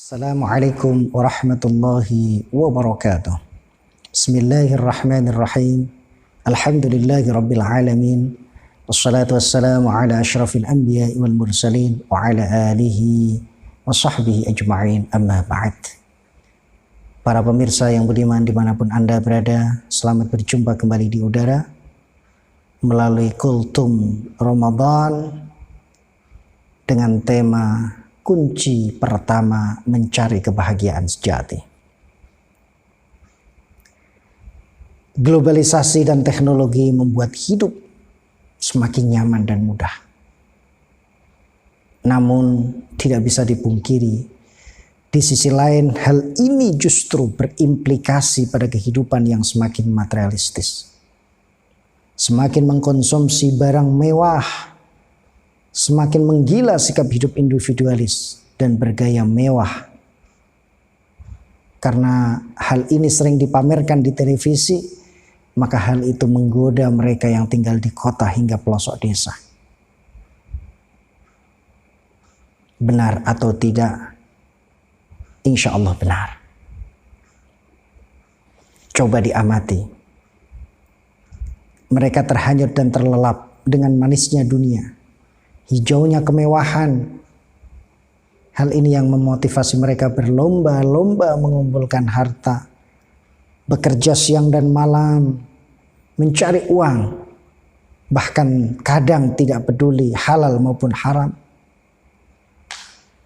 Assalamualaikum warahmatullahi wabarakatuh. Bismillahirrahmanirrahim. Alhamdulillahi rabbil alamin. Wassalatu wassalamu ala asyrafil anbiya'i wal mursalin wa ala alihi wa sahbihi ajma'in, amma ba'd. Para pemirsa yang budiman dimanapun Anda berada, selamat berjumpa kembali di udara melalui Kultum Ramadan dengan tema kunci pertama mencari kebahagiaan sejati. Globalisasi dan teknologi membuat hidup semakin nyaman dan mudah. Namun tidak bisa dipungkiri, di sisi lain hal ini justru berimplikasi pada kehidupan yang semakin materialistis. Semakin mengkonsumsi barang mewah, semakin menggila sikap hidup individualis dan bergaya mewah. Karena hal ini sering dipamerkan di televisi, maka hal itu menggoda mereka yang tinggal di kota hingga pelosok desa. Benar atau tidak? Insya Allah benar. Coba diamati. Mereka terhanyut dan terlelap dengan manisnya dunia, hijaunya kemewahan. Hal ini yang memotivasi mereka berlomba-lomba mengumpulkan harta, bekerja siang dan malam, mencari uang, bahkan kadang tidak peduli halal maupun haram,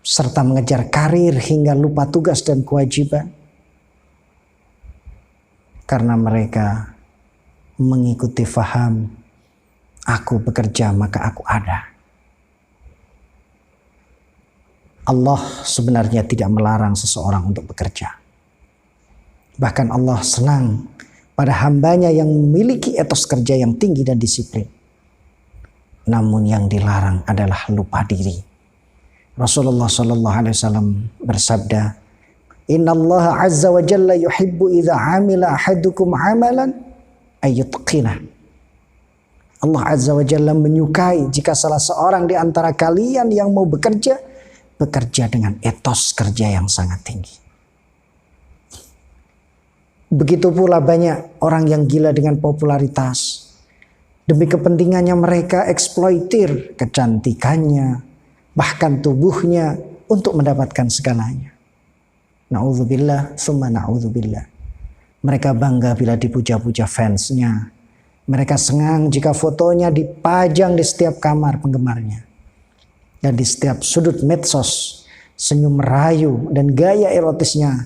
serta mengejar karir hingga lupa tugas dan kewajiban. Karena mereka mengikuti faham, aku bekerja maka aku ada. Allah sebenarnya tidak melarang seseorang untuk bekerja. Bahkan Allah senang pada hambanya yang memiliki etos kerja yang tinggi dan disiplin. Namun yang dilarang adalah lupa diri. Rasulullah SAW bersabda, Inna Allah azza wa jalla yuhibbu idha amila ahadukum amalan ayyutqinah. Allah azza wa jalla menyukai jika salah seorang di antara kalian yang mau bekerja dengan etos kerja yang sangat tinggi. Begitu pula banyak orang yang gila dengan popularitas. Demi kepentingannya mereka eksploitir kecantikannya, bahkan tubuhnya untuk mendapatkan segalanya. Na'udzubillah, summa na'udzubillah. Mereka bangga bila dipuja-puja fansnya. Mereka senang jika fotonya dipajang di setiap kamar penggemarnya. Dan di setiap sudut medsos, senyum merayu dan gaya erotisnya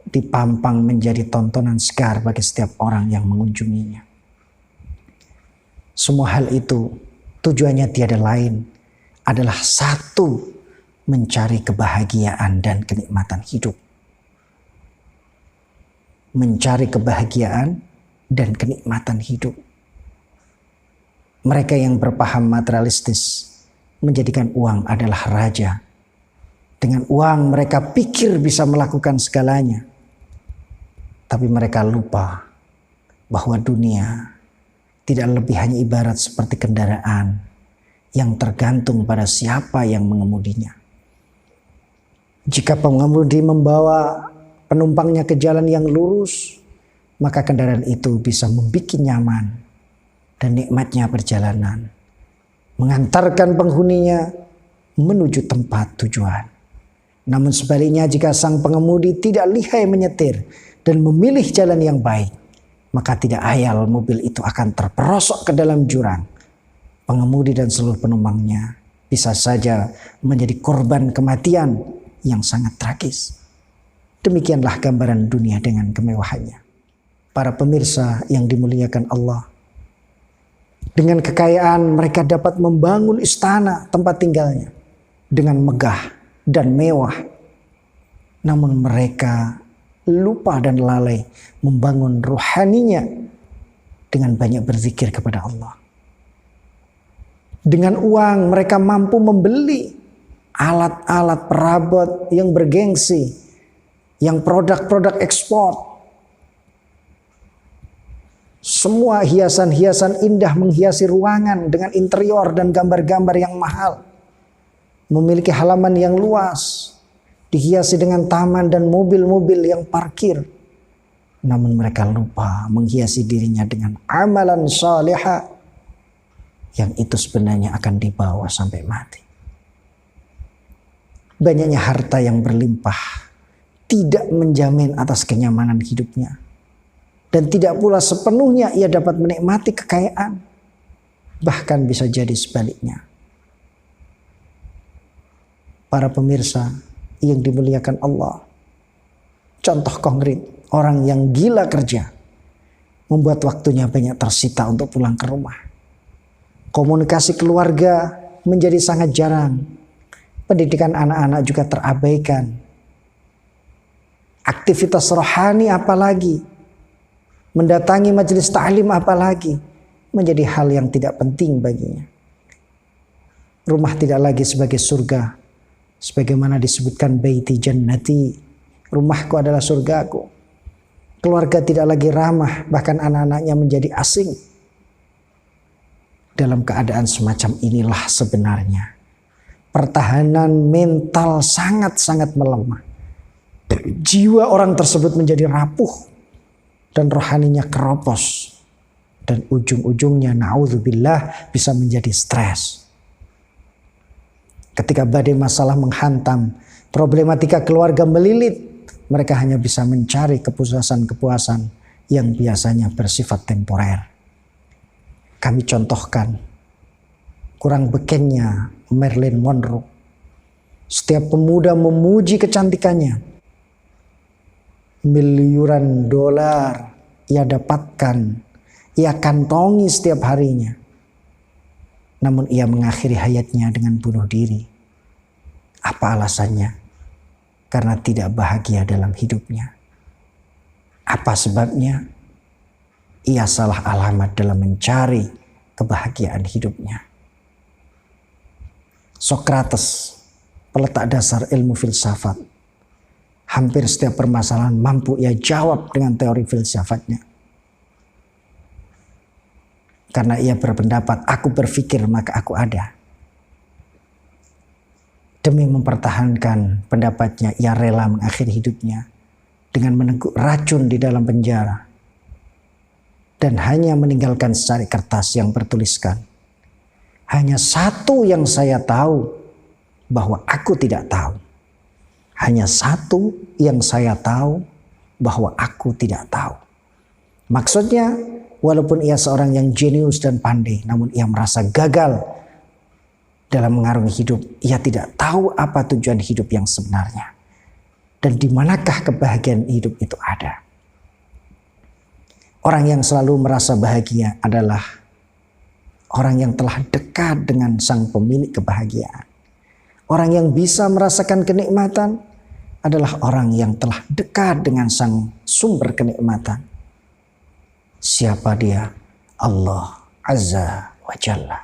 dipampang menjadi tontonan segar bagi setiap orang yang mengunjunginya. Semua hal itu tujuannya tiada lain adalah satu, mencari kebahagiaan dan kenikmatan hidup. Mencari kebahagiaan dan kenikmatan hidup. Mereka yang berpaham materialistis menjadikan uang adalah raja. Dengan uang mereka pikir bisa melakukan segalanya. Tapi mereka lupa bahwa dunia tidak lebih hanya ibarat seperti kendaraan yang tergantung pada siapa yang mengemudinya. Jika pengemudi membawa penumpangnya ke jalan yang lurus, maka kendaraan itu bisa membuat nyaman dan nikmatnya perjalanan, mengantarkan penghuninya menuju tempat tujuan. Namun sebaliknya, jika sang pengemudi tidak lihai menyetir dan memilih jalan yang baik, maka tidak ayal mobil itu akan terperosok ke dalam jurang. Pengemudi dan seluruh penumpangnya bisa saja menjadi korban kematian yang sangat tragis. Demikianlah gambaran dunia dengan kemewahannya. Para pemirsa yang dimuliakan Allah, dengan kekayaan mereka dapat membangun istana tempat tinggalnya dengan megah dan mewah. Namun mereka lupa dan lalai membangun rohaninya dengan banyak berzikir kepada Allah. Dengan uang mereka mampu membeli alat-alat perabot yang bergengsi, yang produk-produk ekspor. Semua hiasan-hiasan indah menghiasi ruangan dengan interior dan gambar-gambar yang mahal. Memiliki halaman yang luas, dihiasi dengan taman dan mobil-mobil yang parkir. Namun mereka lupa menghiasi dirinya dengan amalan salihah yang itu sebenarnya akan dibawa sampai mati. Banyaknya harta yang berlimpah tidak menjamin atas kenyamanan hidupnya. Dan tidak pula sepenuhnya ia dapat menikmati kekayaan. Bahkan bisa jadi sebaliknya. Para pemirsa yang dimuliakan Allah. Contoh konkret, orang yang gila kerja. Membuat waktunya banyak tersita untuk pulang ke rumah. Komunikasi keluarga menjadi sangat jarang. Pendidikan anak-anak juga terabaikan. Aktivitas rohani apalagi. Mendatangi majelis ta'lim apalagi. Menjadi hal yang tidak penting baginya. Rumah tidak lagi sebagai surga. Sebagaimana disebutkan baiti jannati. Rumahku adalah surgaku. Keluarga tidak lagi ramah. Bahkan anak-anaknya menjadi asing. Dalam keadaan semacam inilah sebenarnya pertahanan mental sangat-sangat melemah. Jiwa orang tersebut menjadi rapuh dan rohaninya keropos. Dan ujung-ujungnya na'udzubillah bisa menjadi stres. Ketika badai masalah menghantam, problematika keluarga melilit, mereka hanya bisa mencari kepuasan-kepuasan yang biasanya bersifat temporer. Kami contohkan kurang bekennya Marilyn Monroe. Setiap pemuda memuji kecantikannya. Miliaran dolar ia dapatkan, ia kantongi setiap harinya. Namun ia mengakhiri hayatnya dengan bunuh diri. Apa alasannya? Karena tidak bahagia dalam hidupnya. Apa sebabnya? Ia salah alamat dalam mencari kebahagiaan hidupnya. Sokrates, peletak dasar ilmu filsafat. Hampir setiap permasalahan mampu ia jawab dengan teori filsafatnya. Karena ia berpendapat, aku berpikir maka aku ada. Demi mempertahankan pendapatnya, ia rela mengakhiri hidupnya dengan meneguk racun di dalam penjara. Dan hanya meninggalkan secari kertas yang bertuliskan, hanya satu yang saya tahu, bahwa aku tidak tahu. Hanya satu yang saya tahu, bahwa aku tidak tahu. Maksudnya, walaupun ia seorang yang jenius dan pandai, namun ia merasa gagal dalam mengarungi hidup. Ia tidak tahu apa tujuan hidup yang sebenarnya. Dan di manakah kebahagiaan hidup itu ada. Orang yang selalu merasa bahagia adalah orang yang telah dekat dengan sang pemilik kebahagiaan. Orang yang bisa merasakan kenikmatan adalah orang yang telah dekat dengan sang sumber kenikmatan. Siapa dia? Allah Azza wa Jalla.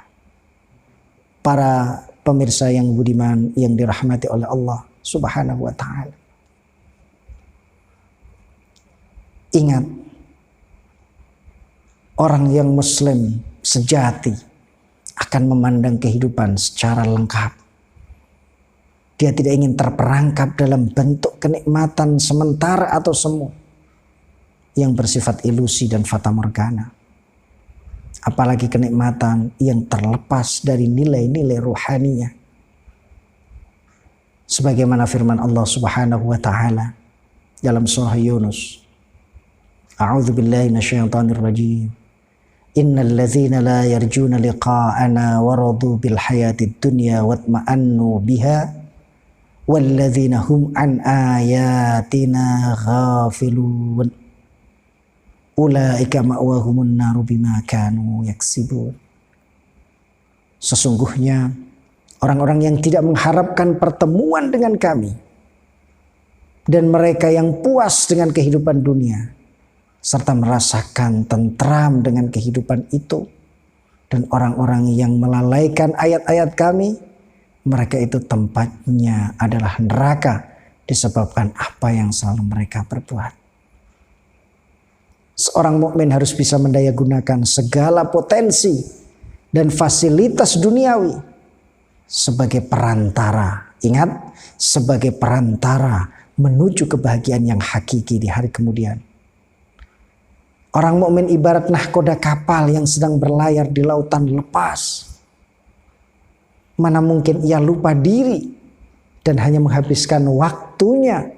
Para pemirsa yang budiman yang dirahmati oleh Allah Subhanahu wa Ta'ala. Ingat, orang yang muslim sejati akan memandang kehidupan secara lengkap. Dia tidak ingin terperangkap dalam bentuk kenikmatan sementara atau semu yang bersifat ilusi dan fata morgana. Apalagi kenikmatan yang terlepas dari nilai-nilai ruhaninya. Sebagaimana firman Allah Subhanahu wa Ta'ala dalam surah Yunus. A'udzu billahi minasyaitonir rajim. Innal ladzina la yarjuna liqa'ana waradu bil hayatid dunya watma'annu biha wal ladzina hum an ayatina ghafilun ulaika ma'wahumun naru bima kanu yaksibun. Sesungguhnya orang-orang yang tidak mengharapkan pertemuan dengan kami dan mereka yang puas dengan kehidupan dunia serta merasakan tentram dengan kehidupan itu, dan orang-orang yang melalaikan ayat-ayat kami, mereka itu tempatnya adalah neraka disebabkan apa yang selalu mereka perbuat. Seorang mukmin harus bisa mendayagunakan segala potensi dan fasilitas duniawi sebagai perantara Ingat, sebagai perantara menuju kebahagiaan yang hakiki di hari kemudian. Orang mukmin ibarat nahkoda kapal yang sedang berlayar di lautan lepas. Mana mungkin ia lupa diri dan hanya menghabiskan waktunya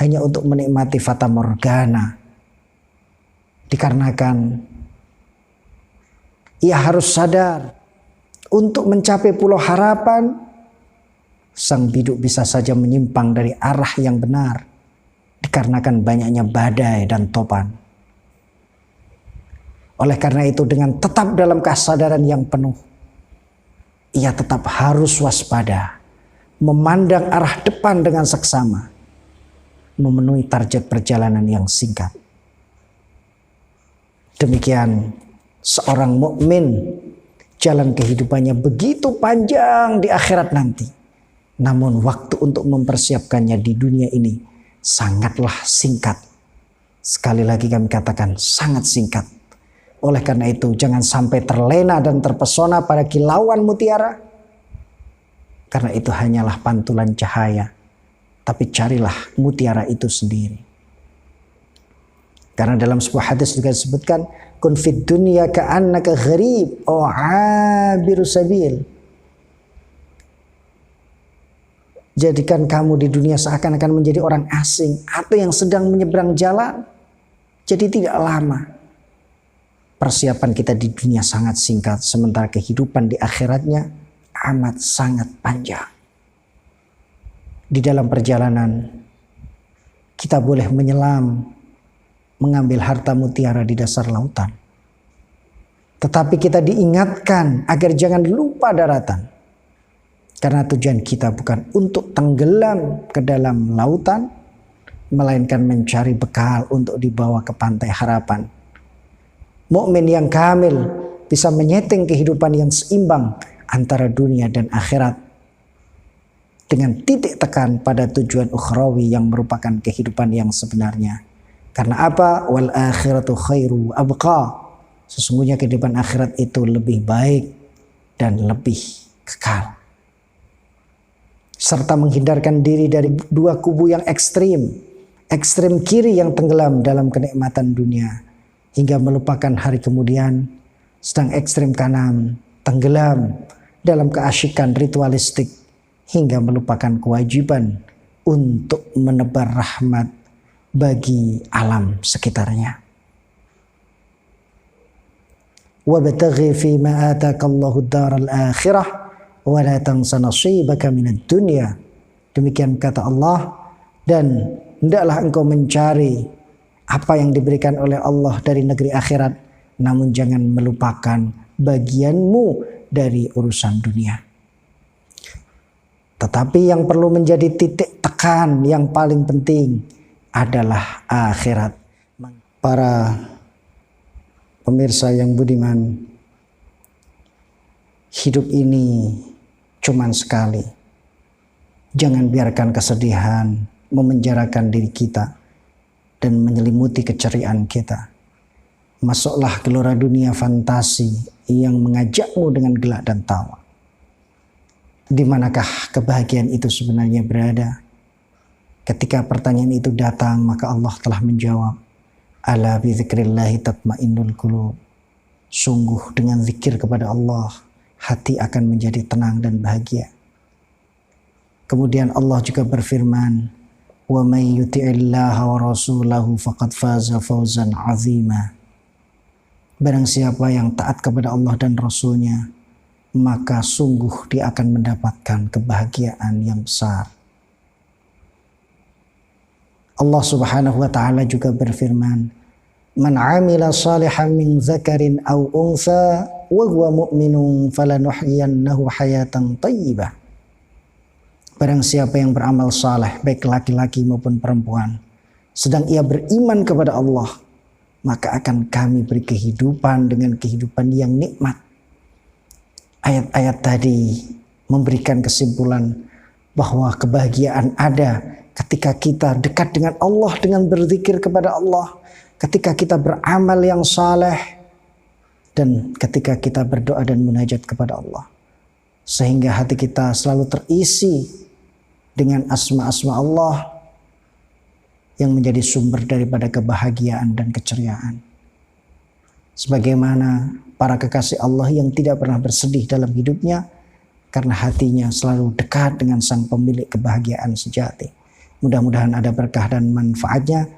hanya untuk menikmati fata morgana. Dikarenakan ia harus sadar untuk mencapai pulau harapan, sang biduk bisa saja menyimpang dari arah yang benar dikarenakan banyaknya badai dan topan. Oleh karena itu, dengan tetap dalam kesadaran yang penuh, ia tetap harus waspada, memandang arah depan dengan seksama, memenuhi target perjalanan yang singkat. Demikian seorang mukmin, jalan kehidupannya begitu panjang di akhirat nanti. Namun waktu untuk mempersiapkannya di dunia ini sangatlah singkat. Sekali lagi kami katakan sangat singkat. Oleh karena itu jangan sampai terlena dan terpesona pada kilauan mutiara. Karena itu hanyalah pantulan cahaya. Tapi carilah mutiara itu sendiri. Karena dalam sebuah hadis juga disebutkan, kun fid dunya ka'annaka gharib aw 'abiru sabil. Jadikan kamu di dunia seakan-akan menjadi orang asing atau yang sedang menyeberang jalan. Jadi tidak lama. Persiapan kita di dunia sangat singkat, sementara kehidupan di akhiratnya amat sangat panjang. Di dalam perjalanan kita boleh menyelam, mengambil harta mutiara di dasar lautan. Tetapi kita diingatkan agar jangan lupa daratan. Karena tujuan kita bukan untuk tenggelam ke dalam lautan, melainkan mencari bekal untuk dibawa ke pantai harapan. Mukmin yang kamil bisa menyeting kehidupan yang seimbang antara dunia dan akhirat dengan titik tekan pada tujuan ukhrawi yang merupakan kehidupan yang sebenarnya. Karena apa? Wal akhiratu khairu abqa. Sesungguhnya kehidupan akhirat itu lebih baik dan lebih kekal. Serta menghindarkan diri dari dua kubu yang ekstrim. Ekstrim kiri yang tenggelam dalam kenikmatan dunia hingga melupakan hari kemudian. Sedang ekstrim kanan tenggelam dalam keasyikan ritualistik hingga melupakan kewajiban untuk menebar rahmat bagi alam sekitarnya. Wabtaghi fima atakallahu daral akhirah wa la tansa nasibaka minad dunya. Demikian kata Allah, dan hendaklah engkau mencari apa yang diberikan oleh Allah dari negeri akhirat, namun jangan melupakan bagianmu dari urusan dunia. Tetapi yang perlu menjadi titik tekan yang paling penting adalah akhirat. Para pemirsa yang budiman, hidup ini cuman sekali. Jangan biarkan kesedihan memenjarakan diri kita dan menyelimuti keceriaan kita. Masuklah gelora dunia fantasi yang mengajakmu dengan gelak dan tawa. Di manakah kebahagiaan itu sebenarnya berada? Ketika pertanyaan itu datang, maka Allah telah menjawab, ala bi dzikrillahi tatmainnul qulub. Sungguh dengan zikir kepada Allah, hati akan menjadi tenang dan bahagia. Kemudian Allah juga berfirman, wa may yuti'illaha wa rasulahu faqad faza fawzan 'azima. Barang siapa yang taat kepada Allah dan Rasulnya, maka sungguh dia akan mendapatkan kebahagiaan yang besar. Allah Subhanahu wa taala juga berfirman, man 'amila salihan min dzakarin aw untha wa huwa mu'minun falanuhyiyannahu hayatan thayyibah. Barang siapa yang beramal saleh, baik laki-laki maupun perempuan, sedang ia beriman kepada Allah, maka akan kami beri kehidupan dengan kehidupan yang nikmat. Ayat-ayat tadi memberikan kesimpulan bahwa kebahagiaan ada ketika kita dekat dengan Allah dengan berzikir kepada Allah, ketika kita beramal yang saleh, dan ketika kita berdoa dan munajat kepada Allah. Sehingga hati kita selalu terisi dengan asma-asma Allah yang menjadi sumber daripada kebahagiaan dan keceriaan. Sebagaimana para kekasih Allah yang tidak pernah bersedih dalam hidupnya karena hatinya selalu dekat dengan sang pemilik kebahagiaan sejati. Mudah-mudahan ada berkah dan manfaatnya.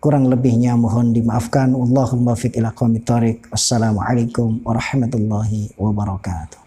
Kurang lebihnya mohon dimaafkan. Wallahul muwaffiq ila aqwamit thoriq. Wassalamualaikum warahmatullahi wabarakatuh.